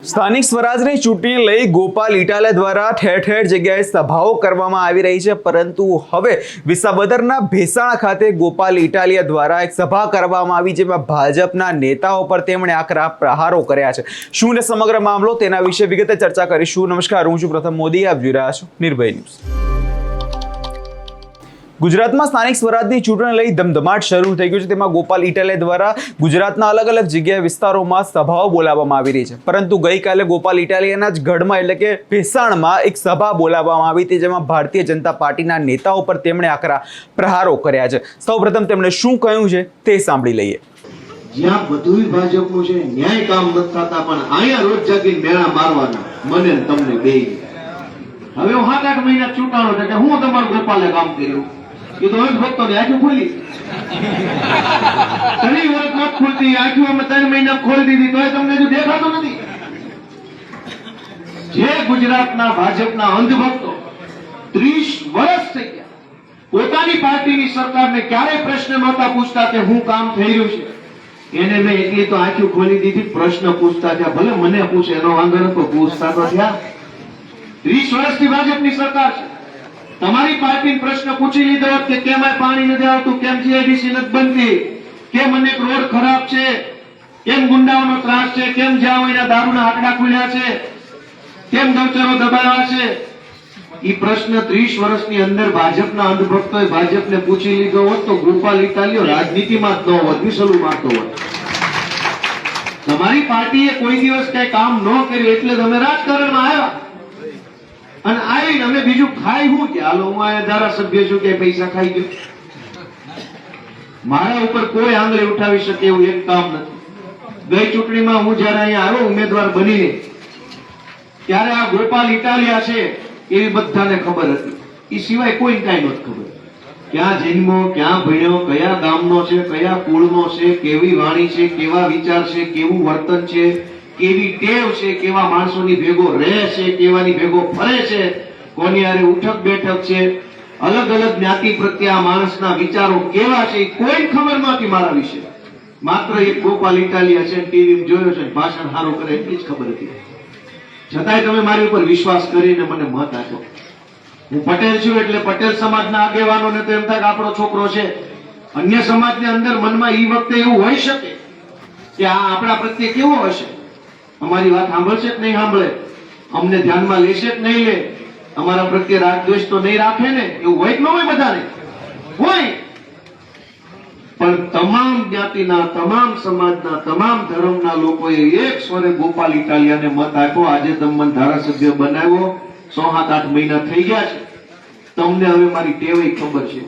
સ્થાનિક સ્વરાજની ચૂંટણી લઈ ગોપાલ ઇટાલિયા દ્વારા ઠેર ઠેર જગ્યાએ સભાઓ કરવામાં આવી રહી છે, પરંતુ હવે વિસાવદરના ભેસાણ ખાતે ગોપાલ ઇટાલિયા દ્વારા એક સભા કરવામાં આવી, જેમાં ભાજપના નેતાઓ પર તેમણે આકરા પ્રહારો કર્યા છે. શું ને સમગ્ર મામલો, તેના વિશે વિગતે ચર્ચા કરીશું. નમસ્કાર, હું છું પ્રથમ મોદી, આપ જોઈ રહ્યા છો નિર્ભય ન્યૂઝ. ગુજરાતમાં સ્થાનિક સ્વરાજની ચૂંટણી લઈ ધમધમાટ શરૂ થઈ ગયું છે. તેમાં ગોપાલ ઇટાલિયા દ્વારા ગુજરાતના અલગ અલગ જગ્યાએ વિસ્તારોમાં સભાઓ બોલાવવામાં આવી રહી છે, પરંતુ ગઈકાલે ગોપાલ ઇટાલિયાના જ ગઢમાં એટલે કે ભેસાણમાં એક સભા બોલાવવામાં આવી હતી, જેમાં ભારતીય જનતા પાર્ટીના નેતાઓ પર તેમણે આકરા પ્રહારો કર્યા છે. સૌપ્રથમ તેમણે શું કહ્યું છે તે સાંભળી લઈએ. જ્યાં બધું ભાજપનું છે, ન્યાય કામ નથી થતા, પણ અહીંયા રોજ જાગીને મેળા મારવાના મને તમને બે. હવે હું 7-8 મહિના ચૂંટાણો છે કે હું તમારું ગોપાલે કામ કર્યું, એ તો ભક્તો ને આંખો ખોલી ઘણી વર્ષ નથી ખોલતી, આંખો અમે 3 મહિના ખોલી દીધી, તો તમને હજુ દેખાતો નથી. જે ગુજરાતના ભાજપના અંધભક્તો 30 વર્ષ થઈ ગયા, પોતાની પાર્ટીની સરકારને ક્યારેય પ્રશ્ન નહોતા પૂછતા કે હું કામ થઈ રહ્યું છે, એને મેં એટલી તો આંખો ખોલી દીધી. પ્રશ્ન પૂછતા થયા, ભલે મને પૂછે એનો વાંધો નતો, પૂછતા તો થયા. 30 વર્ષથી ભાજપની સરકાર છે. તમારી પાર્ટીને પ્રશ્ન પૂછી લીધો કે કેમ પાણી નથી આવતું, કેમ જીઆઈડીસી નથી બનતી, કેમ અનેક રોડ ખરાબ છે, કેમ ગુંડાઓનો ત્રાસ છે, કેમ જ્યાં હોય દારૂના આંકડા ખુલ્યા છે, કેમ ગૌચરો દબાવ્યા છે. એ પ્રશ્ન 30 વર્ષની અંદર ભાજપના અંધભક્તોએ ભાજપને પૂછી લીધો હોત તો ગોપાલ ઇટાલિયો રાજનીતિમાં જ ન હોત, વિસલું મારતો હોત. તમારી પાર્ટીએ કોઈ દિવસ કઈ કામ ન કર્યું એટલે તમે રાજકારણમાં આવ્યા, અને આવીને અમે બીજું ખાઈ હું કે હાલો હું આ ધારાસભ્ય છું કે પૈસા ખાઈ ગયો. મારા ઉપર કોઈ આંગળી ઉઠાવી શકે એવું એક કામ નથી. ગઈ ચૂંટણીમાં હું જયારે અહીંયા આવ્યો ઉમેદવાર બનીને, ત્યારે આ ગોપાલ ઇટાલિયા છે એવી બધાને ખબર હતી, એ સિવાય કોઈ કાંઈ નહોતી ખબર. ક્યાં જન્મો, ક્યાં ભણ્યો, કયા ગામનો છે, કયા કુળનો છે, કેવી વાણી છે, કેવા વિચાર છે, કેવું વર્તન છે, કેવી ટેવ છે, કેવા માણસોની ભેગો રહે છે, કેવાની ભેગો ફરે છે, કોની હારે ઉઠક બેઠક છે, અલગ અલગ જ્ઞાતિ પ્રત્યે આ માણસના વિચારો કેવા છે, કોઈ ખબર નહોતી મારા વિશે. માત્ર એક ગોપાલ ઇટાલિયા છે, ટીવી જોયો છે, ભાષણ સારું કરે એટલી જ ખબર હતી. છતાંય તમે મારી ઉપર વિશ્વાસ કરીને મને મત આપ્યો. હું પટેલ છું એટલે પટેલ સમાજના આગેવાનોને તો એમ થાય કે આપણો છોકરો છે. અન્ય સમાજની અંદર મનમાં એ વખતે એવું હોઈ શકે કે આ આપણા પ્રત્યે કેવો હશે, અમારી વાત સાંભળશે કે નહીં સાંભળે, અમને ધ્યાનમાં લેશે કે નહીં લે, અમારા પ્રત્યે રાગદ્વેષ તો નહીં રાખે ને, એવું હોય કે ન હોય? બધાને હોય. પણ તમામ જ્ઞાતિના, તમામ સમાજના, તમામ ધર્મના લોકોએ એક સ્વરે ગોપાલ ઇટાલિયાને મત આપ્યો. આજે તમને ધારાસભ્ય બનાવ્યો, 6-7-8 મહિના થઈ ગયા છે. તમને હવે મારી ટેવ ખબર છે,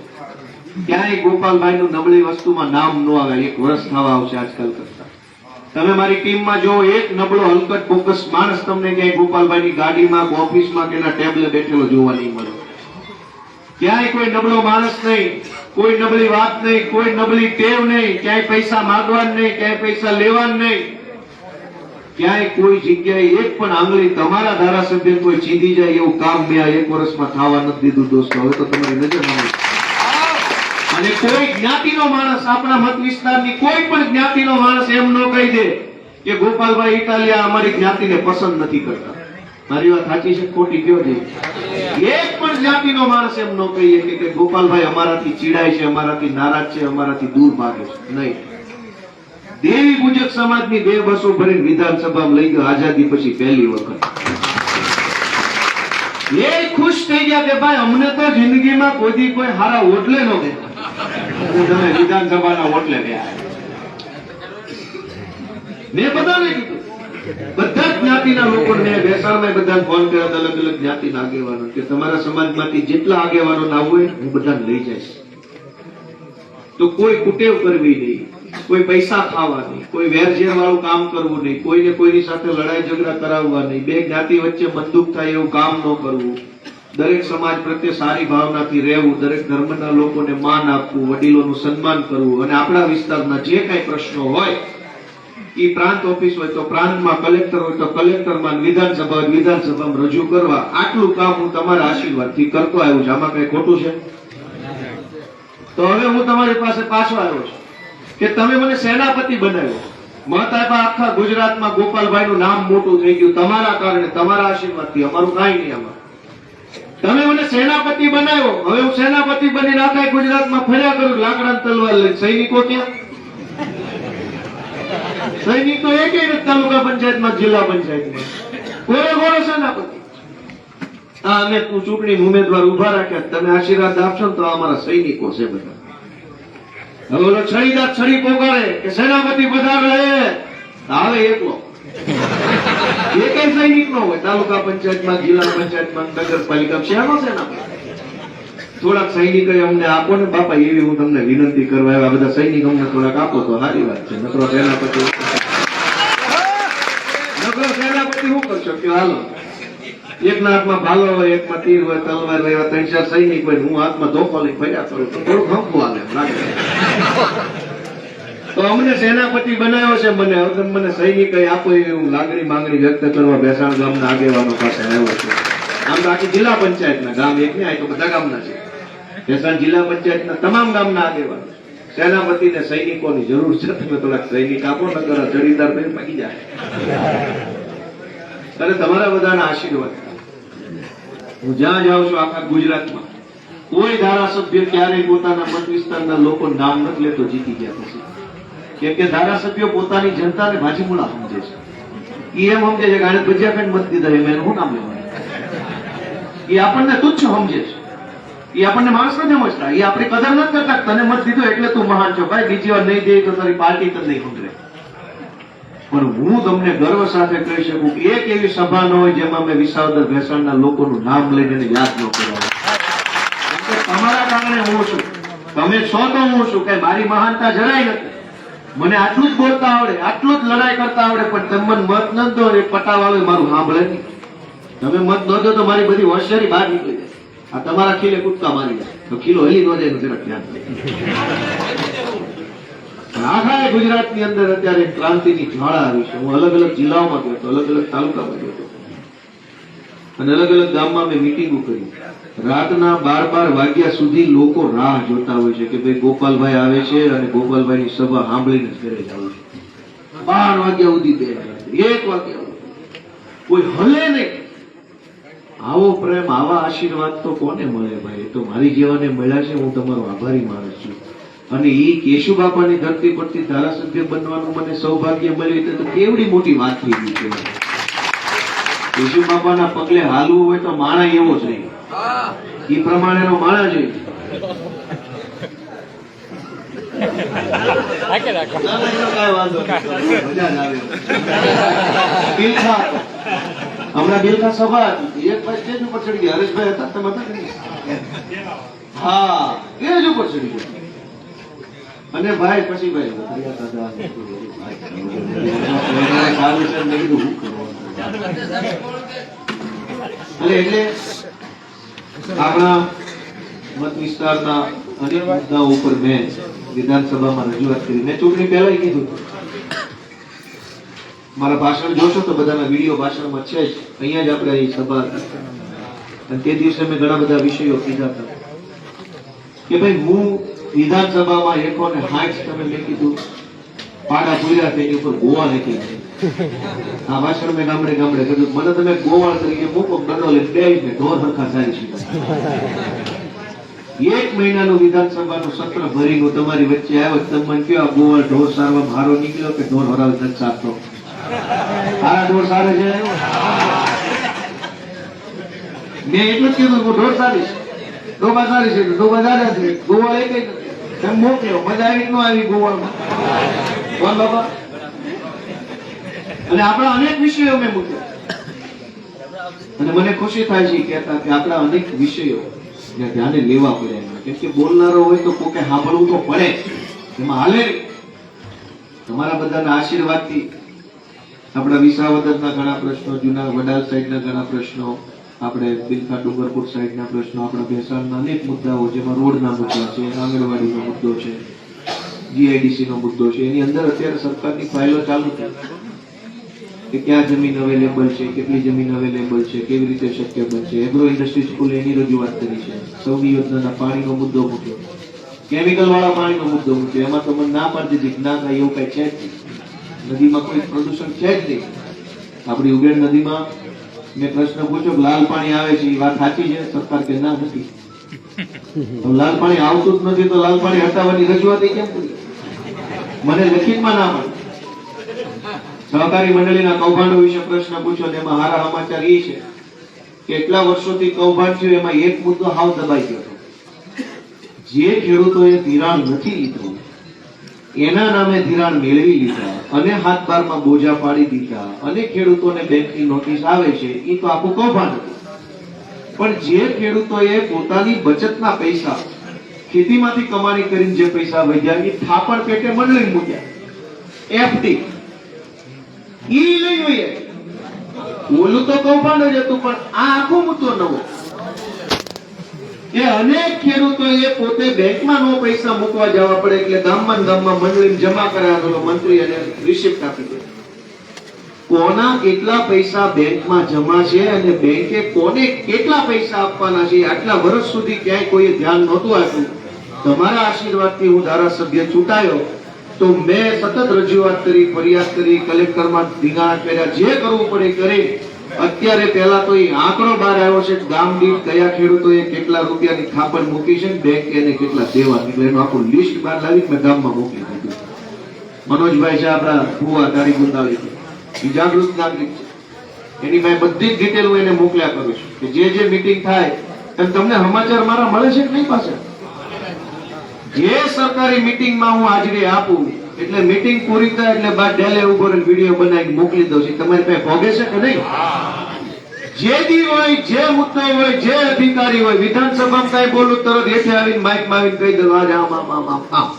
ક્યાંય ગોપાલભાઈ નું નબળી વસ્તુમાં નામ ન આવે. 1 વર્ષ થવા આવશે આજકાલ કરતા. તમે મારી ટીમમાં જો એક નબળો હલકટ બોકસ માણસ તમને ક્યાંય ગોપાલભાઈની ગાડીમાં, ઓફિસમાં કે એના ટેબલે બેઠેલો જોવા નહીં મળે. ક્યાંય કોઈ નબળો માણસ નહીં, કોઈ નબળી વાત નહીં, કોઈ નબળી ટેવ નહીં, ક્યાંય પૈસા માંગવાનું નહીં, ક્યાંય પૈસા લેવાનું નહીં, ક્યાંય કોઈ જગ્યાએ એક પણ આંગળી તમારા ધારાસભ્ય કોઈ ચીંધી જાય એવું કામ મેં આ 1 વર્ષમાં થવા નથી દીધું. દોસ્તો, હવે તો તમારી નજર આવે. અને કોઈ જ્ઞાતિનો માણસ, આપણા મત વિસ્તારની કોઈ પણ જ્ઞાતિનો માણસ એમ ન કહી દે કે ગોપાલભાઈ ઇટાલિયા અમારી જ્ઞાતિને પસંદ નથી કરતા. મારી વાત સાચી છે ખોટી? કયો છે? એક પણ જ્ઞાતિનો માણસ એમ ન કહીએ કે ગોપાલભાઈ અમારાથી ચીડાય છે, અમારાથી નારાજ છે, અમારાથી દૂર ભાગે છે. નહીં. દેવી પૂજક સમાજની 2 બસો ભરીને વિધાનસભામાં લઈ ગયો આઝાદી પછી પહેલી વખત. એ ખુશ થઈ ગયા કે ભાઈ અમને તો જિંદગીમાં કોઈ હારા ઓટલે ન દેતા, તમે વિધાનસભાના ઓટલે ગયા. મેં બધાને કીધું, બધા જ જ્ઞાતિના લોકોને બેસાડમાં બધાને ફોન કર્યો, અલગ અલગ જ્ઞાતિના આગેવાનો, કે તમારા સમાજમાંથી જેટલા આગેવાનો ના હોય હું બધાને લઈ જઈશ. તો કોઈ કુટેવ કરવી નહીં, કોઈ પૈસા ખાવા નહીં, કોઈ વેરઝેર વાળું કામ કરવું નહીં, કોઈને કોઈની સાથે લડાઈ ઝઘડા કરાવવા નહીં, 2 જ્ઞાતિ વચ્ચે બંદૂક થાય એવું કામ ન કરવું, દરેક સમાજ પ્રત્યે સારી ભાવનાથી રહેવું, દરેક ધર્મના લોકોને માન આપવું, વડીલોનું સન્માન કરવું, અને આપણા વિસ્તારના જે કઈ પ્રશ્નો હોય એ પ્રાંત ઓફિસ હોય તો પ્રાંતમાં, કલેક્ટર હોય તો કલેક્ટરમાં, વિધાનસભા હોય વિધાનસભામાં રજૂ કરવા. આટલું કામ હું તમારા આશીર્વાદથી કરતો આવ્યો છું. આમાં કઈ ખોટું છે? તો હવે હું તમારી પાસે પાછો આવ્યો છું કે તમે મને સેનાપતિ બનાવ્યો. મત આપ્યા આખા ગુજરાતમાં ગોપાલભાઈનું નામ મોટું થઈ ગયું તમારા કારણે, તમારા આશીર્વાદથી. અમારું કાંઈ નહીં આમાં. તમે મને સેનાપતિ બનાવ્યો, હવે હું સેનાપતિ બનીને આખા ગુજરાતમાં ફર્યા કરું લાકડા તલવાર લઈને. સૈનિકો ક્યાં? સૈનિકો એકેય નથી તાલુકા પંચાયતમાં, જિલ્લા પંચાયતમાં. કોરે કોરો સેનાપતિ. હા, અમે ચૂંટણી ઉમેદવાર ઉભા રાખ્યા, તમે આશીર્વાદ આપશો ને તો અમારા સૈનિકો છે બધા. હવે ઓલો છડીદાર છડી પોકારે કે સેનાપતિ પધાર રહે, આવે એકલો. એકેય સૈનિક નો હોય તાલુકા પંચાયતમાં, જિલ્લા પંચાયતમાં, નગરપાલિકા. શેનો સેનાપતિ? થોડાક સૈનિક અમને આપો ને બાપા, એવી હું તમને વિનંતી કરવા આવ્યા. બધા સૈનિક અમને થોડાક આપો તો સારી વાત છે. નકરો સેનાપતિ શું કરશો કે હાલો, એકના હાથમાં ભાલો હોય, એકમાં તીર હોય, તલવાર હોય, 3-4 સૈનિક હોય, હું હાથમાં ધોકો લઈને ફર્યા કરું તો થોડું ખંખું હાલે એમ લાગે. તો અમને સેનાપતિ બનાવ્યો છે. મને સૈનિક આપો એવી હું લાગણી માંગણી વ્યક્ત કરવા ભેસાણ ગામના આગેવાનો પાસે આવ્યો છું. આમ તો આખી જિલ્લા પંચાયતના ગામ એક ને, તો બધા ગામના છે. ભેસાણ જિલ્લા પંચાયતના તમામ ગામના આગેવાનો. સેનાપતિને સૈનિકોની જરૂર છે. તમે થોડાક સૈનિક આપો, નકર જડીદાર ભાઈ પાકી જાય. અને તમારા બધાના આશીર્વાદ હું જ્યાં જાઉં છું આખા ગુજરાતમાં, કોઈ ધારાસભ્ય ક્યારેય પોતાના મત વિસ્તારના લોકો નામ નથી લેતો જીતી ગયા પછી. કેમ કે ધારાસભ્યો પોતાની જનતાને ભાજીમૂળા સમજે છે. એ એમ સમજે છે કે આને ભજીયા ખાઈને મત દીધા, એમ એનું શું નામ લેવાનું? એ આપણને તુચ્છ સમજે છે. એ આપણને માણસ નથી સમજતા. એ આપણી કદર નથી કરતા. તને મત દીધો એટલે તું મહાન છો ભાઈ, બીજી વાર નહીં દે તો તારી પાર્ટી તને નહીં સમજે. પણ હું તમને ગર્વ સાથે કહી શકું કે એક એવી સભા ન હોય જેમાં મેં વિસાવદર ભેસાણના લોકોનું નામ લઈને એને યાદ ન કરવા. તમારા કારણે હું છું, તમે છો તો હું છું. કઈ મારી મહાનતા જરાય નથી. મને આટલું જ બોલતા આવડે, આટલું જ લડાઈ કરતા આવડે, પણ તમે મને મત ન દો એ પટાવાળો મારું સાંભળે નહીં. તમે મત ન દો તો મારી બધી હોશિયારી બહાર નીકળી જાય. આ તમારા ખીલે કૂદકા મારી જાય તો ખીલો હલી ન જાય એનું જરાક ધ્યાન આખા ગુજરાતની અંદર અત્યારે ક્રાંતિની જ્વાળા આવી છે. હું અલગ અલગ જિલ્લાઓમાં ગયો હતો, અલગ અલગ તાલુકામાં ગયો હતો, અને અલગ અલગ ગામમાં મેં મિટિંગો કરી. રાતના 12 વાગ્યા સુધી લોકો રાહ જોતા હોય છે કે ભાઈ ગોપાલભાઈ આવે છે અને ગોપાલભાઈની સભા સાંભળીને જ ઘરે જવું છે. 12 વાગ્યા સુધી, 2 વાગ્યા, 1 વાગ્યા કોઈ હલે નહીં. આવો પ્રેમ, આવા આશીર્વાદ તો કોને મળે ભાઈ? તો મારી જેવાને મળ્યા છે. હું તમારો આભારી માણસ છું. અને ઈ કેશુ બાપાની ધરતી પરથી ધારાસભ્ય બનવાનું મને સૌભાગ્ય મળ્યું તો કેવડી મોટી વાત થઈ ગઈ છે. કેશુ બાપાના પગલે હાલવું હોય તો માણા એવો જ નહીં, એ પ્રમાણેનો માણા જોઈએ. હમણાં બિલખા સભા હતી, એક ભાઈ સ્ટેજ ઉપર ચડી ગયા, હરેશભાઈ હતા, તમે હતા? હા, સ્ટેજ ઉપર ચડી ગયા. અને ભાઈ પછી ભાઈ એટલે આપણા મત વિસ્તારના અનેક મુદ્દાઓ ઉપર મેં વિધાનસભામાં રજૂઆત કરી. મેં ચૂંટણી પહેલા કીધું મારા ભાષણ જોશો તો બધાના વિડીયો ભાષણમાં છે જ. અહીંયા જ આપણે અહીં સભા હતી અને તે દિવસે મેં ઘણા બધા વિષયો કીધા હતા કે ભાઈ હું વિધાનસભામાં 160 તમે મેં કીધું પાડા પૂર્યા તેની ઉપર ગોવા લખી. આ ભાષણ મેં ગામડે ગામડે કીધું મને તમે ગોવાળ તરીકે મૂકો, ગડો લઈને બેસીને ઢોર હરખા સારી છે. 1 મહિનાનું વિધાનસભાનું સત્ર ભરીને તમારી વચ્ચે આવ્યો, તમે મને કહો આ ગોવાળ ઢોર સારવા મારો નીકળ્યો કે ઢોર હરાવે નથી સારતો? સારા ઢોર સારે છે. મેં એટલું જ કીધું હું ઢોર સારી છે, ડોબા સારી છે, ડોબા સારા છે. ગોવાળ એક તમે મોકલ્યો, મજા આવી ન આવી ગોવાળમાં? કોણ બાબા? અને આપણા અનેક વિષયો મેં મૂક્યા અને મને ખુશી થાય છે કહેતા કે આપણા અનેક વિષયો ધ્યાને લેવા પડે. કેમ કે બોલનારો હોય તો કોકે સાંભળવું તો પડે, એમાં હાલે. તમારા બધાના આશીર્વાદથી આપણા વિસાવદરના ઘણા પ્રશ્નો, જૂના વડાલ સાઈડના ઘણા પ્રશ્નો, આપણે બિલખા ડુંગરપુર સાઈડના પ્રશ્નો, આપણા ભેસાણના અનેક મુદ્દાઓ જેમાં રોડના મુદ્દા છે, આંગણવાડીનો મુદ્દો છે, GIDC નો મુદ્દો છે, એની અંદર અત્યારે સરકારની ફાઇલો ચાલુ છે કે ક્યાં જમીન અવેલેબલ છે, કેટલી જમીન અવેલેબલ છે, કેવી રીતે શક્ય બનશે. એગ્રો ઇન્ડસ્ટ્રી સ્કૂલે એની રજૂઆત કરી છે. સૌની યોજનાના પાણીનો મુદ્દો મૂક્યો, કેમિકલ વાળા પાણીનો મુદ્દો મૂક્યો. એમાં તો મને ના પાડતી હતી કે ના એવું કઈ છે જ નદીમાં કોઈ પ્રદૂષણ છે જ નહીં. આપણી ઉબેર નદીમાં મેં પ્રશ્ન પૂછ્યો કે લાલ પાણી આવે છે, એ વાત સાચી છે? સરકાર કે ના, નથી. તો લાલ પાણી આવતું જ નથી તો લાલ પાણી હટાવવાની રજૂઆત કેમ કરી? મને લખિતમાં ના મળે. સહકારી મંડળીના કૌભાંડો વિશે પ્રશ્ન પૂછ્યો, તેમાં સારા સમાચાર એ છે કે એટલા વર્ષોથી કૌભાંડ થયું એમાં એક મુદ્દો હાવ દબાઈ ગયો હતો. જે ખેડૂતોએ ધિરાણ નથી લીધું એના નામે ધિરાણ મેળવી લીધા અને હાથ બારમાં બોજા પાડી દીધા અને ખેડૂતોને બેંકની નોટિસ આવે છે, એ તો આખું કૌભાંડ હતું. પણ જે ખેડૂતોએ પોતાની બચતના પૈસા ખેતીમાંથી કમાણી કરીને જે પૈસા વધ્યા એ થાપણ પેટે મંડળી મૂક્યા, એફડી, ઈ નહીં હોય. ઓલું તો કૌભાંડ જ હતું, પણ આ આખો મુદ્દો નવો કે અનેક ખેડૂતોએ પોતે બેંકમાં નો પૈસા મૂકવા જવા પડે એટલે ગામમાં મંડળી જમા કરાવેલો મંત્રી અને રિસિપ્ટ આપી દે. કોના કેટલા પૈસા બેંકમાં જમા છે અને બેંકે કોને કેટલા પૈસા આપવાના છે આટલા વર્ષ સુધી ક્યાંય કોઈએ ધ્યાન નહોતું આપ્યું. તમારા આશીર્વાદથી હું ધારાસભ્ય ચૂંટાયો તો મેં સતત રજૂઆત કરી, ફરિયાદ કરી, કલેક્ટરમાં ધીંગાણા કર્યા, જે કરવું પડે કરી. અત્યારે પહેલા તો એ આંકડો બહાર આવ્યો છે ગામ દીઠ કયા ખેડૂતોએ કેટલા રૂપિયાની થાપણ મૂકી છે, બેંકે એને કેટલા દેવા નીકળે એનું આખું લિસ્ટ બહાર લાવી મેં ગામમાં મોકલી દીધું. મનોજભાઈ છે આપણા ભુવા તારી ગુંદાળી, એ જાગૃત નાગરિક છે, એની મેં બધી જ ડિટેલ હું એને મોકલ્યા કરું છું કે જે જે મીટિંગ થાય અને તમને સમાચાર મારા મળે છે કે નહીં પાછળ? જે સરકારી મીટિંગમાં હું હાજરી આપું એટલે મીટિંગ પૂરી થાય એટલે બાદ ડેલે ઉભો રહીને વિડીયો બનાવીને મોકલી દઉં છું. તમારી પાસે ભોગે છે કે નહીં? જે દી હોય, જે મુદ્દો હોય, જે અધિકારી હોય, વિધાનસભામાં કાંઈ બોલું તરત હેઠે આવીને માઇકમાં આવીને કહી દઉં આજ આમ આમ આમ આમ આમ.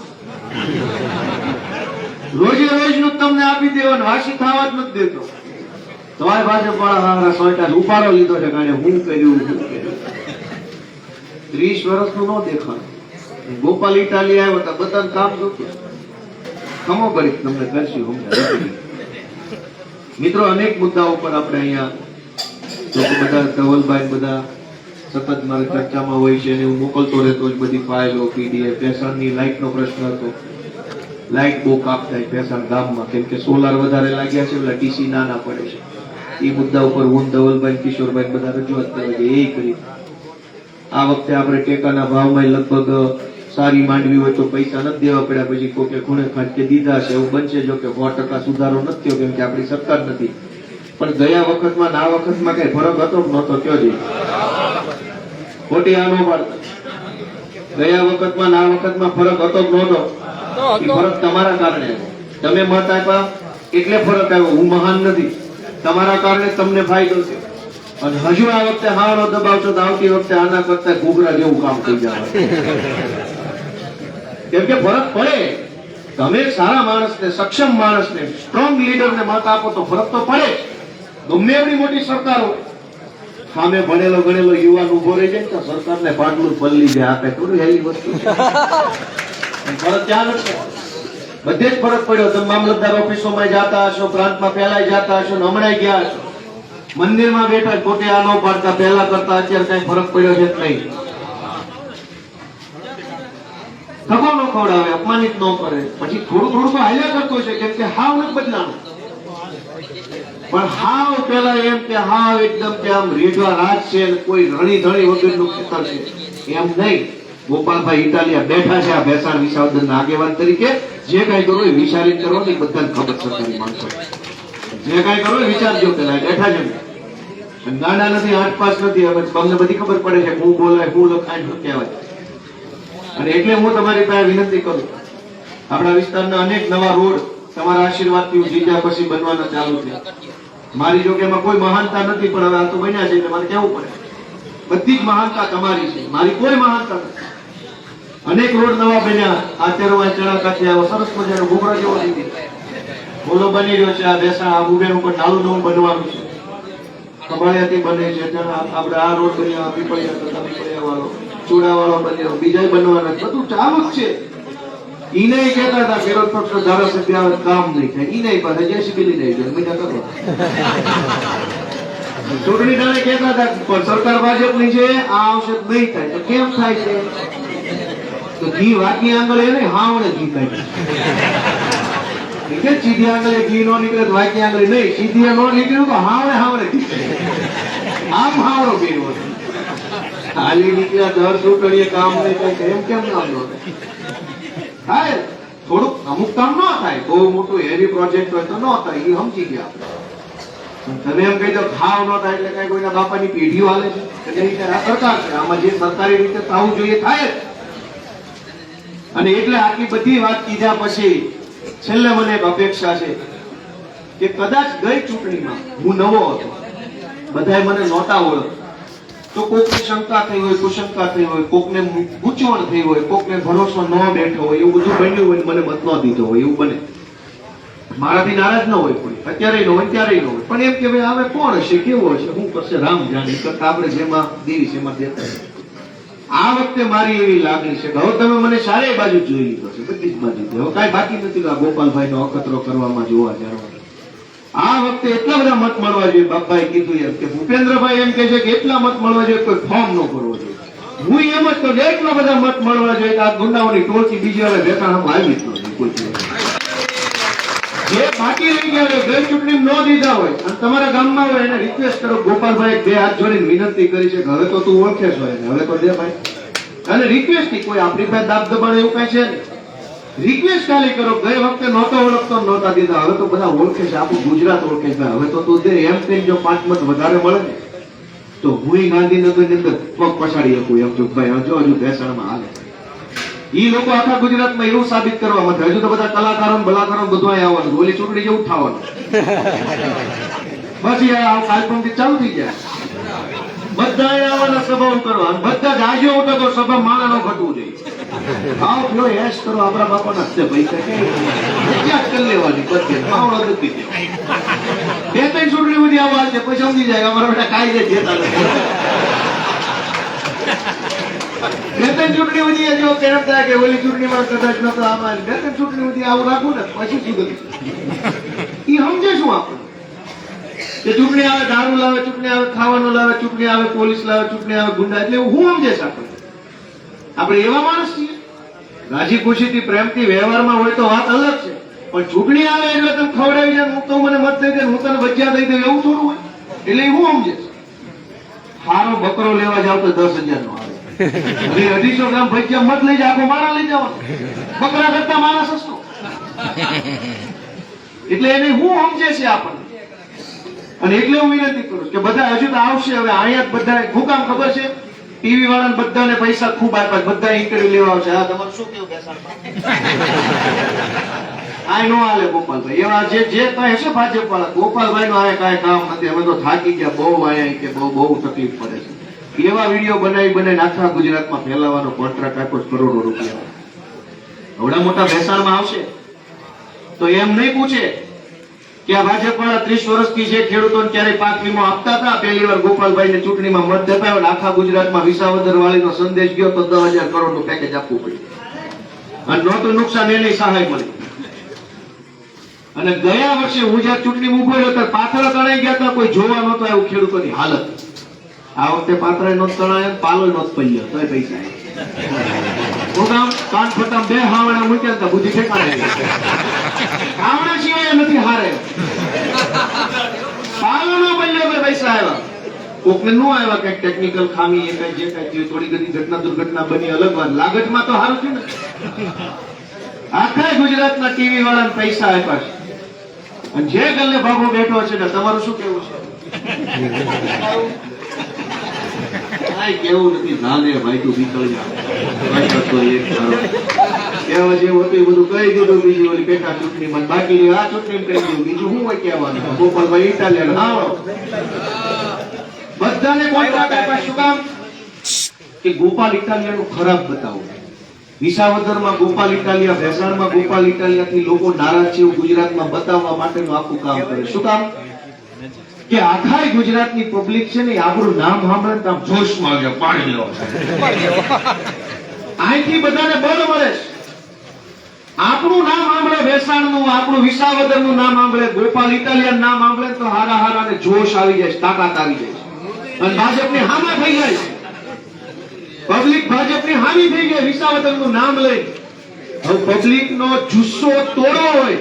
રોજે રોજનું તમને આપી દેવાનું, વાસી થવા જ નથી દેતો. તમારી પાસે પણ સોયટા ઉપાડો લીધો છે કારણ હું કર્યું 30 વર્ષનું ન દેખાય. ગોપાલ ઇટાલી આવ્યો તો બધાને કામ જોતું ખમો કરી તમને કરશું. મિત્રો, અનેક મુદ્દાઓ પર આપણે અહીંયા લોકો બધા ધવલભાઈ બધા સતત મારી ચર્ચામાં હોય છે અને હું મોકલતો રહેતો જ બધી ફાઇલો, પીડીએફ. પેશાણની લાઇટનો પ્રશ્ન હતો, લાઇટ બહુ કાપ થાય પેશાણ ગામમાં કેમ કે સોલાર વધારે લાગ્યા છે, એટલે ટીસી નાના પડે છે. એ મુદ્દા ઉપર હું ધવલભાઈ, કિશોરભાઈ બધા રજૂઆત કરવા છે, એ કરી. આ વખતે આપણે ટેકાના ભાવમાં લગભગ સારી માંડવી હોય તો પૈસા નથી દેવા પડ્યા, પછી કોકે ખૂણે ખાંચકે દીધા છે, એવું બનશે. જો કે 100% સુધારો નથી થયો કેમ કે આપણી સરકાર નથી. પણ ગયા વખતમાં આ વખતમાં કઈ ફરક હતો કે નહોતો? કયો છે ખોટી આનો પાડતા? ગયા વખતમાં આ વખતમાં ફરક હતો કે નહોતો? ફરક તમારા કારણે તમે મત આપ્યા એટલે ફરક આવ્યો. હું મહાન નથી, તમારા કારણે તમને ફાયદો છે. અને હજુ આ વખતે હારો દબાવશો તો આવતી વખતે આના કરતા ઘૂઘરા જેવું કામ થઈ જાય. કેમ કે ફરક પડે. તમે સારા માણસને, સક્ષમ માણસને, સ્ટ્રોંગ લીડરને મત આપો તો ફરક તો પડે. ગમે એવડી મોટી સરકાર હોય, સામે ભણેલો ગણેલો યુવાન ઉભો રહી જાય તો સરકારને પાટલું પલ્લી જે આપે, થોડું હેલી વસ્તુ. ફરક ત્યાં નથી, બધે જ ફરક પડ્યો. તમે મામલતદાર ઓફિસોમાં જતા હશો, પ્રાંતમાં ફેલાઈ જતા હશો, હમણાં ગયા હશો, મંદિરમાં બેઠા ખોટે આ ન પાડતા પહેલા કરતા અત્યારે કઈ ફરક પડ્યો છે નહીં. થકો ન ખવડાવે, અપમાનિત ન કરે, પછી થોડું થોડું તો હાલ્યા કરતો છે કેમ કે હાવ નથી બદલાનું. પણ હાવ પેલા એમ કે હાવ એકદમ કે આમ રેઢવા રાજ છે, કોઈ રણી ધણી વગરનું ખેતર છે એમ નહીં. ગોપાલભાઈ ઇટાલિયા બેઠા છે આ ભેસાણ વિસાવદરના આગેવાન તરીકે. જે કઈ કરો એ વિચારી કરો ને, બધાને ખબર સરકારી માણસો જે કઈ કરો એ વિચારજો. પેલા બેઠા છે, ગાંડા નથી, 8 નથી. હવે તમને બધી ખબર પડે છે હું બોલાય, હું લખાય, શું કહેવાય. અને એટલે હું તમારી પાસે વિનંતી કરું, આપણા વિસ્તારના અનેક નવા રોડ તમારા આશીર્વાદથી જીજા પછી બનવાના ચાલુ છે. મારી જોકે એમાં કોઈ મહાનતા નથી, પણ હવે આ તો બન્યા છે એટલે મારે કહેવું પડે. બધી જ મહાનતા તમારી છે, મારી કોઈ મહાનતા નથી. અનેક રોડ નવા બન્યા. આ તેરવા ચણા કાંઠે આવો સરસ મજાનો ઘૂઘરા જેવો દીધી બોલો બની રહ્યો છે. આ બેસા આ ઉબેર ઉપર નાનું નવું બનવાનું છે. કબાળિયાથી બને છે, આપણે આ રોડ બન્યા, પીપળિયા વાળો, ચૂડા વાળો બન્યો, બીજા બનવાના, બધું ચાલુ જ છે. ઈને કહેતા હતા વિરોધ પક્ષ ધારાસભ્ય આવે કામ નહીં થાય, ઈને પાસે જેસીબી લઈ જાય મજા કરો. ચૂંટણી ટાણે કહેતા હતા પણ સરકાર ભાજપની છે, આ આવશે નહીં થાય. તો કેમ થાય છે? તો ઘી વાતની આંગળ એને હાવણે ઘી કાઢી. એટલે સીધી આંગળે ઘી નો નીકળે તો વાંકી આંગળે નહીં, સીધી નો નીકળ્યું તો હાવડે હાવડે આમ હાવડો પીવો ખાલી નીકળ્યા 10 ચૂંટણીએ કામ નહીં થાય એમ કેમ કામ ન થાય? થોડુંક અમુક કામ ન થાય, બહુ મોટું હેવી પ્રોજેક્ટ હોય તો ન થાય, એ સમજી ગયા આપણે. તમે એમ કહી દો ખાવ ન થાય એટલે કઈ કોઈના બાપાની પેઢીઓ હાલે છે કે નહીં? આ સરકાર છે, આમાં જે સરકારી રીતે થવું જોઈએ થાય જ. અને એટલે આટલી બધી વાત કીધા પછી છેલ્લે મને એક અપેક્ષા છે કે કદાચ ગઈ ચૂંટણીમાં હું નવો હતો, બધાય મને નહોતા ઓળખતા, તો કોકને શંકા થઈ હોય, કુશંકા થઈ હોય, કોકને ગૂંચવણ થઈ હોય, કોકને ભરોસો ન બેઠો હોય, એવું બધું બન્યું હોય, મને મત ન દીધો હોય, એવું બને. મારાથી નારાજ ન હોય કોઈ, અત્યારે ન હોય ત્યારે ન હોય, પણ એમ કે ભાઈ હવે કોણ હશે, કેવો હશે, શું કરશે, રામ જાણે, કરતા આપણે જેમાં દેવી એમાં દેતા. આ વખતે મારી એવી લાગણી છે કે હવે તમે મને ચારેય બાજુ જોઈ લીધો છે, બધી જ બાજુ. હવે કાંઈ બાકી નથી આ ગોપાલભાઈનો અખતરો કરવામાં, જોવા જાણવા. આ વખતે એટલા બધા મત મળવા જોઈએ. બાપાએ કીધું એમ કે ભૂપેન્દ્રભાઈ એમ કહે છે કે એટલા મત મળવા જોઈએ, કોઈ ફોર્મ ન કરવો જોઈએ. હું એમ જ કહું એટલા બધા મત મળવા જોઈએ કે આ ગુંડાઓની ટોળકી બીજી વાર ભેટાણામાં આવી જ ન જોઈએ કોઈ દિવસ. જે બાકી રહી ગયા હોય, ગઈ ચૂંટણી ન દીધા હોય અને તમારા ગામમાં હોય એને રિક્વેસ્ટ કરો, ગોપાલભાઈ 2 હાથ જોડીને વિનંતી કરી છે કે હવે તો તું ઓળખે છો એને, હવે તો દે ભાઈ. અને રિક્વેસ્ટ ની કોઈ આપણી પાસે દાબ દબાણ એવું કઈ છે નહીં. રિક્વેસ્ટ ખાલી કરો, ગઈ વખતે નહોતો ઓળખતો નહોતા દીધા, હવે તો બધા ઓળખે છે, આખું ગુજરાત ઓળખે છે, હવે તો તું દે. એમ કઈ જો 5 મત વધારે મળે ને તો હું ગાંધીનગરની અંદર પગ પછાડી શકું એમ છું ભાઈ. હજુ ભેસાણમાં હાલે ઈ લોકો આખા ગુજરાતમાં એવું સાબિત કરવા માટે. હજુ તો બધા કલાકારો બલાકારો બધું આવવાનું, ઓલી ચૂંટણી જેવું થવાનું. પછી આ કાલપંથી ચાલુ થઈ જાય, બધા આવવાના સભાઓ કરવા, બધા જાજો ઉઠો તો સભા માણાનો ઘટવું જોઈએ. આવ પેલો એશ કરો, આપણા બાપાના છે પૈસા ક્યાં કરી લેવાની બધે માવડો નથી. 2-3 ચૂંટણી બધી આવવા છે પછી સમજી જાય અમારા બેટા કાયદે જેતા નથી. 2-3 ચૂંટણી બધી જો કેમ થાય કે ઓલી ચૂંટણીમાં કદાચ નતો આમાં 2-3 ચૂંટણી બધી આવું રાખવું ને પછી શું કર્યું ઈ સમજે શું આપણે કે ચૂંટણી આવે દારૂ લાવે, ચૂંટણી આવે ખાવાનું લાવે, ચૂંટણી આવે પોલીસ લાવે, ચૂંટણી આવે ગુંડા, એટલે હું સમજે છે આપણે એવા માણસ છીએ. રાજી ખુશીથી પ્રેમથી વ્યવહારમાં હોય તો વાત અલગ છે, પણ ચૂંટણી આવે એટલે તમે ખવડાવી જાય, હું તો મને મત દઈ દે, હું તને બચ્ચા દઈ દઉં, એવું થોડું હોય. એટલે હું સમજે છે. સારો બકરો લેવા જાવ તો 10,000 નો આવે, 250 ગ્રામ ભજીયા મત લઈ જાય, આખો માણા લઈ જવાનો, બકરા કરતા માણસ સસ્તો. એટલે એને હું સમજે છે આપણને. અને એટલે હું વિનંતી કરું કે બધા હજુ તો આવશે. હવે અહીંયા બધા શું કામ ખબર છે? ટીવી વાળાને બધાને પૈસા ખૂબ આપ્યા, બધા ઇન્ટરવ્યુ લેવા આવશે. હા તમારું શું કેવું બેસાડમાં આ નો હાલે ગોપાલભાઈ. એવા જે કઈ હશે ભાજપ વાળા, ગોપાલભાઈ નું આવે કાંઈ કામ નથી, અમે તો થાકી ગયા, બહુ આયા કે બહુ તકલીફ પડે છે. એવા વિડીયો બનાવી આખા ગુજરાતમાં ફેલાવવાનો કોન્ટ્રાક્ટ આપ્યો કરોડો રૂપિયા. આવડા મોટા ભેસાણમાં આવશે તો એમ નહીં પૂછે કે આ ભાજપ વાળા 30 વર્ષથી જે ખેડૂતોને ક્યારેય પાક વીમો આપતા હતા, પહેલી વાર ગોપાલભાઈ ને ચૂંટણીમાં મત દબાવ્યો, આખા ગુજરાતમાં વિસાવદર વાળીનો સંદેશ ગયો તો 10,000 કરોડનું પેકેજ આપવું પડ્યું. અને નહોતું નુકસાન એની સહાય મળી. અને ગયા વર્ષે હું જયારે ચૂંટણી ઉભો રહ્યો ત્યારે પાથરા તણાઈ ગયા હતા, કોઈ જોવા નહોતો આવ્યું ખેડૂતોની હાલત. આ વખતે પાથરા નો તણાય, પાલો નો પડ્યો તોય પૈસા હું કામ કાન ફટામ 2 હાવણા મૂક્યા હતા, બુદ્ધિ ઠેકાણે હાવણા સિવાય નથી હારે. પાલો નો પડ્યો તો પૈસા આવ્યા, કોકને નો આવ્યા, કઈક ટેકનિકલ ખામી એ કઈ જે કઈ થયું, થોડી ઘણી ઘટના દુર્ઘટના બની, અલગ વાત. લાગતમાં તો સારું થયું ને. આખા ગુજરાતના ટીવી વાળાને પૈસા આપ્યા છે. અને જે ગલ્લે ભાગો બેઠો છે ને, તમારું શું કેવું છે? કાંઈ કેવું નથી, નાને ભાઈ તું નીકળી જા. કહેવા જેવું હતું એ બધું કહી દીધું. બીજી ઓલી પેટા ચૂંટણીમાં, બાકી આ ચૂંટણી કહી દીધું, બીજું શું હોય કહેવાનું? ગોપાલભાઈ ઇટાલિયન આવડો બધાને કોન્ટ્રાક્ટ આપ્યા. શું કામ? કે ગોપાલ ઇટાલિયાનું ખરાબ બતાવો. વિસાવદરમાં ગોપાલ ઇટાલિયા, ભેસાણમાં ગોપાલ ઇટાલિયાથી લોકો નારાજ છે એવું ગુજરાતમાં બતાવવા માટેનું આખું કામ કરે. શું કામ? કે આખા ગુજરાતની પબ્લિક છે ને આપણું નામ સાંભળે તો જોશમાં આવે, પાણી લેવા અહીંથી બધાને બળ મળે છે. આપણું નામ સાંભળે, ભેસાણનું, આપણું વિસાવદરનું નામ સાંભળે, ગોપાલ ઇટાલિયન નામ સાંભળે તો હારા હારાને જોશ આવી જાય, તાકાત આવી જાય. અને ભાજપની હામા થઈ જાય છે. પબ્લિક ભાજપની હામી થઈ ગઈ વિસાવદરનું નામ લઈ. હવે પબ્લિકનો જુસ્સો તોડવો હોય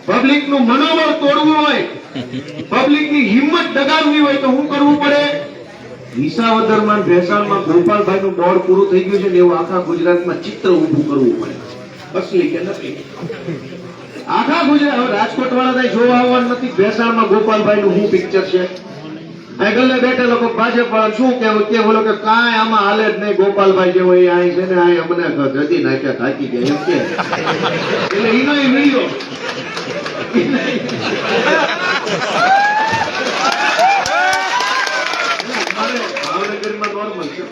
પબ્લિક નું મનોબળ તોડવું હોય, પબ્લિક ની હિંમત દગાવવી હોય તો શું કરવું પડે? વિસાવદરમાં ભેસાણમાં ગોપાલભાઈ નું બોર્ડ પૂરું થઈ ગયું છે ને એવું આખા ગુજરાતમાં ચિત્ર ઊભું કરવું પડે. અસલી કે નકલી? આખા ગુજરાત. રાજકોટ વાળા જોવા આવવાનું નથી. ભેસાણમાં ગોપાલભાઈ નું શું પિક્ચર છે? અહીં ગલ્લે બેઠા લોકો ભાજપ વાળા શું કેવું કે બોલો કે કાંઈ આમાં હાલે જ નહીં, ગોપાલભાઈ જેવો એ અહીં છે ને અહીં અમને જતી નાખ્યા થાકી ગયા એમ કે. એટલે એનો એ વિડીયો ભાવનગરમાં નોર્મલ છે.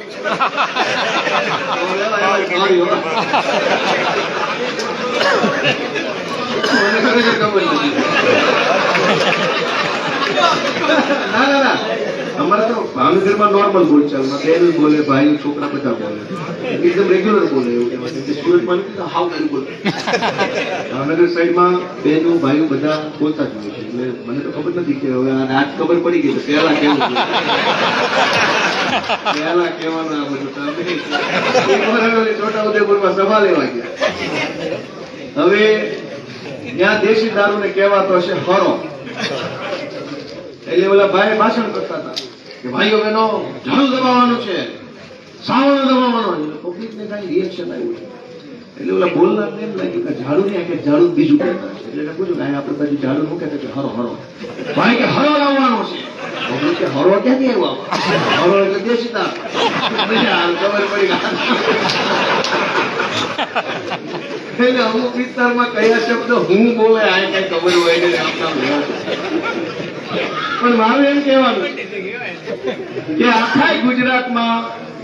મને ખરેખર ખબર નથી. ના અમારે તો ભાવનગરમાં નોર્મલ બોલચાલમાં બેન બોલે, ભાઈ છોકરા બધા બોલે, એકદમ રેગ્યુલર બોલે. એવું કહેવાય. સુરતમાં હાવ નહીં બોલે. ભાવનગર સાઈડમાં બેનો ભાઈઓ બધા બોલતા જ હોય છે. એટલે મને તો ખબર નથી કે હવે આજ ખબર પડી ગઈ તો પહેલા કેવું પહેલા કહેવાનું આ બધું. છોટા ઉદેપુરમાં સભા લેવા ગયા. હવે ત્યાં દેશી દારૂને કહેવાતો હશે હરો. એટલે ઓલા ભાઈ ભાષણ કરતા હતા કે ભાઈઓ બહેનો ઝાડુ દબાવવાનું છે, સાવણ દબાવવાનો. પબ્લિક ને કઈ રિએક્શન આવ્યું છે. એટલે ઓલા બોલનાર એમ લાગ્યું કે ઝાડુ નહીં, કે ઝાડુ બીજું કહેતા છે. એટલે પૂછ્યું કે આપણે બાજુ ઝાડુ નું કહેતા કે હરો હરો. ભાઈ કે હરો લાવવાનો છે. પબ્લિક કે હરો ક્યાંથી આવ્યો? હરો એટલે દેશી દારૂ. ખબર પડી. એટલે અમુક વિસ્તારમાં કયા શબ્દો હું બોલે આ કઈ ખબર હોય ને આપણા. પણ મારું એમ કહેવાનું કે આખા ગુજરાતમાં,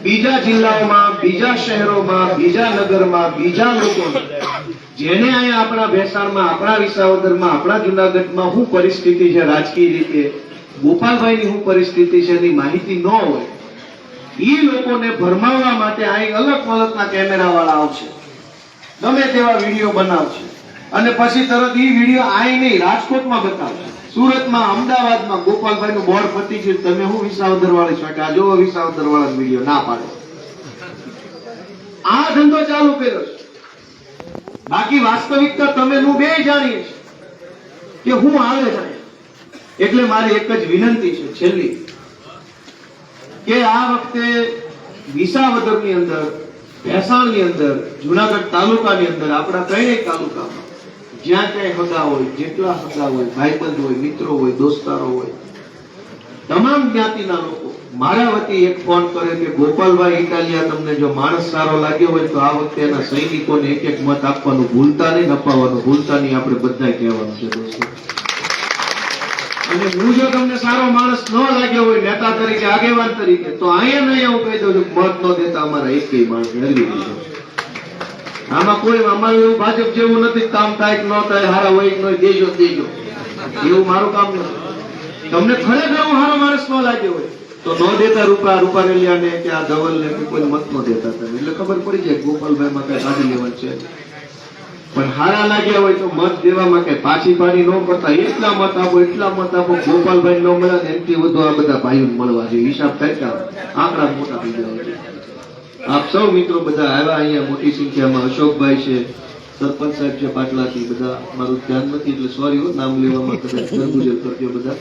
બીજા જિલ્લાઓમાં, બીજા શહેરોમાં, બીજા નગરમાં, બીજા લોકો જેને અહીંયા આપણા ભેસાણમાં, આપણા વિસાવદરમાં, આપણા જુનાગઢમાં શું પરિસ્થિતિ છે રાજકીય રીતે, ગોપાલભાઈની શું પરિસ્થિતિ છે એની માહિતી ન હોય, એ લોકોને ભરમાવવા માટે અહીં અલગ અલગના કેમેરા વાળા આવશે, ગમે તેવા વિડીયો બનાવશે અને પછી તરત એ વિડીયો અહીં નહીં રાજકોટમાં બતાવશે, સુરતમાં, અમદાવાદમાં. ગોપાલભાઈ નું બોર્ડ પતી છે, તમે હું વિસાવદર વાળી છો કે આ જો વિસાવદર વાળા વિડીયો ના પાડે. આ ધંધો ચાલુ કર્યો છે. બાકી વાસ્તવિકતા તમે હું બે જાણીએ છીએ કે હું આવે છે. એટલે મારી એક જ વિનંતી છે છેલ્લી, કે આ વખતે વિસાવદરની અંદર, ભેસાણની અંદર, જુનાગઢ તાલુકાની અંદર, આપણા ત્રણેય તાલુકામાં જ્યાં ક્યાંય હગા હોય, જેટલા હગા હોય, ભાઈબંધ હોય, મિત્રો હોય, દોસ્તારો હોય, તમામ જ્ઞાતિના લોકો મારા વતી એક ફોન કરે કે ગોપાલભાઈ ઇટાલિયા તમને જો માણસ સારો લાગ્યો હોય તો આ વખતે એના સૈનિકોને એક એક મત આપવાનું ભૂલતા નહીં, અપાવવાનું ભૂલતા નહીં. આપણે બધાય કહેવાનું છે દોસ્તો. અને હું જો તમને સારો માણસ ન લાગ્યો હોય નેતા તરીકે, આગેવાન તરીકે, તો અહીંયા નહીં હું કહી દઉં છું મત ન દેતા અમારા એકેય માણસ હરવી દીધો. આમાં કોઈ અમારું એવું ભાજપ જેવું નથી કામ થાય કે ન થાય, હારા હોય કે ન દેજો દેજો, એવું મારું કામ નથી. તમને ખરેખર હું હારો માણસ ન લાગ્યો હોય તો ન દેતા. રૂપારેલિયા ને કે આ ધવલ ને કોઈ મત ન દેતા તમે, એટલે ખબર પડી જાય ગોપાલભાઈ માં કઈ કાઢી લેવાનું છે. પણ હારા લાગ્યા હોય તો મત દેવામાં કઈ પાછી પાડી ન કરતા, એટલા મત આપો, એટલા મત આપો. ગોપાલભાઈ ન મળ્યા ને એમથી વધુ આ બધા ભાઈઓ મળવા જોઈએ. હિસાબ થાય આંકડા મોટા થઈ ગયા. આપ સૌ મિત્રો બધા આવ્યા અહીંયા મોટી સંખ્યામાં. અશોકભાઈ છે, સરપંચ સાહેબ છે પાટલાથી, બધા મારું ધ્યાન નથી એટલે સોરી નામ લેવામાં કદાચ ગરગુજર કરજો. બધા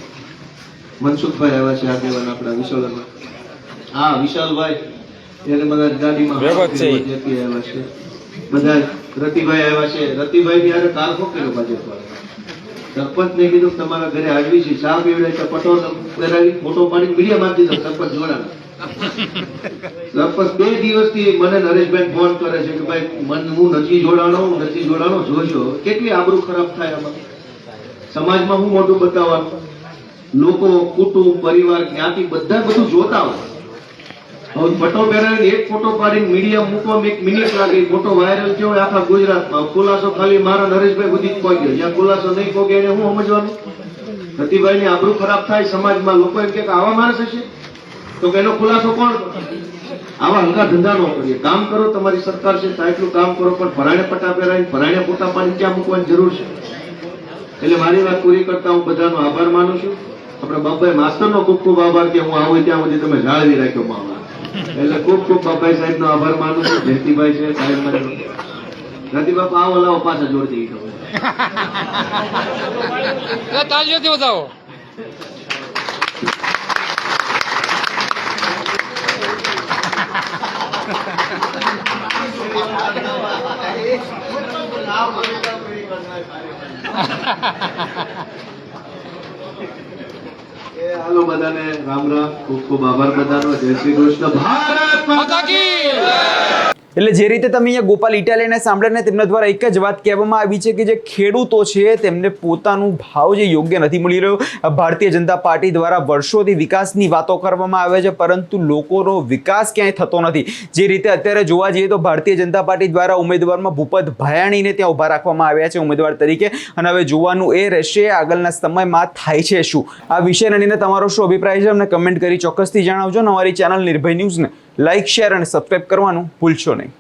મનસુખભાઈ આવ્યા છે આગેવાન આપણા વિશાલમાં. હા વિશાલભાઈ એને બધા ગાડીમાં આવ્યા છે. બધા રતિભાઈ આવ્યા છે. રતિભાઈ યારે કાર ફોકેલો ભાજપ વાળા. સરપંચ ને કીધું તમારા ઘરે આવી છે, ચા પીવડાય, પટો કરાવી, ફોટો પાડી મીડિયા માં દીધો. સરપંચ જોડાણ. સરપંચ 2 દિવસથી મને નરેશભાઈ ફોન કરે છે કે ભાઈ હું નથી જોડાણો, જોજો કેટલી આબરૂ ખરાબ થાય આમાં. સમાજમાં હું મોટું બતાવવાનું, લોકો, કુટુંબ, પરિવાર, જ્ઞાતિ બધા બધું જોતા હોય. હવે ફોટો પહેરાવીને એક ફોટો પાડીને મીડિયા મૂકવામાં 1 મિનિટ લાગે. ફોટો વાયરલ થયો હોય આખા ગુજરાતમાં. ખુલાસો ખાલી મારા નરેશભાઈ સુધી જ પહોંચ્યો. જ્યાં ખુલાસો નહીં પહોંચે એને હું સમજવાનું? રતિભાઈ ની આબરૂ ખરાબ થાય સમાજમાં. લોકો એમ કે આવા માણસ હશે તો એનો ખુલાસો કોણ? આવા હલકા ધંધા નો કરીએ. કામ કરો, તમારી સરકાર છે તો એટલું કામ કરો, પણ ભરાણે પટ્ટા પહેરાવીને ભરાણે ફોટા પાડીને ક્યાં મૂકવાની જરૂર છે? એટલે મારી વાત પૂરી કરતા હું બધાનો આભાર માનું છું. આપણે બાબાઈ માસ્તરનો ખૂબ ખૂબ આભાર કે હું આવું ત્યાં સુધી તમે જાળવી રાખ્યો મામલા. એટલે ખૂબ ખૂબ બાબાઈ સાહેબનો આભાર માનું છું. જયંતિભાઈ છે સાહેબ, રતિ બાપા આવો લાવો પાછા જોડતી તાલીઓથી વધાવો. હાલો બધાને રામ રામ, ખૂબ ખૂબ આભાર બધાનો. જય શ્રી કૃષ્ણ. ભારત માતા કી જય. એટલે જે રીતે તમે અહીંયા ગોપાલ ઇટાલિયાને સાંભળ્યા ને તેમના દ્વારા એક જ વાત કહેવામાં આવી છે કે જે ખેડૂતો છે તેમને પોતાનું ભાવ જે યોગ્ય નથી મળી રહ્યો. ભારતીય જનતા પાર્ટી દ્વારા વર્ષોથી વિકાસની વાતો કરવામાં આવે છે પરંતુ લોકોનો વિકાસ ક્યાંય થતો નથી. જે રીતે અત્યારે જોવા જઈએ તો ભારતીય જનતા પાર્ટી દ્વારા ઉમેદવારમાં ભૂપત ભાયાણીને ત્યાં ઊભા રાખવામાં આવ્યા છે ઉમેદવાર તરીકે, અને હવે જોવાનું એ રહેશે આગળના સમયમાં થાય છે શું. આ વિષયને લઈને તમારો શું અભિપ્રાય છે અમને કમેન્ટ કરી ચોક્કસથી જણાવજો. અમારી ચેનલ નિર્ભય ન્યૂઝને લાઇક, શેર અને સબસ્ક્રાઇબ કરવાનું ભૂલશો નહીં.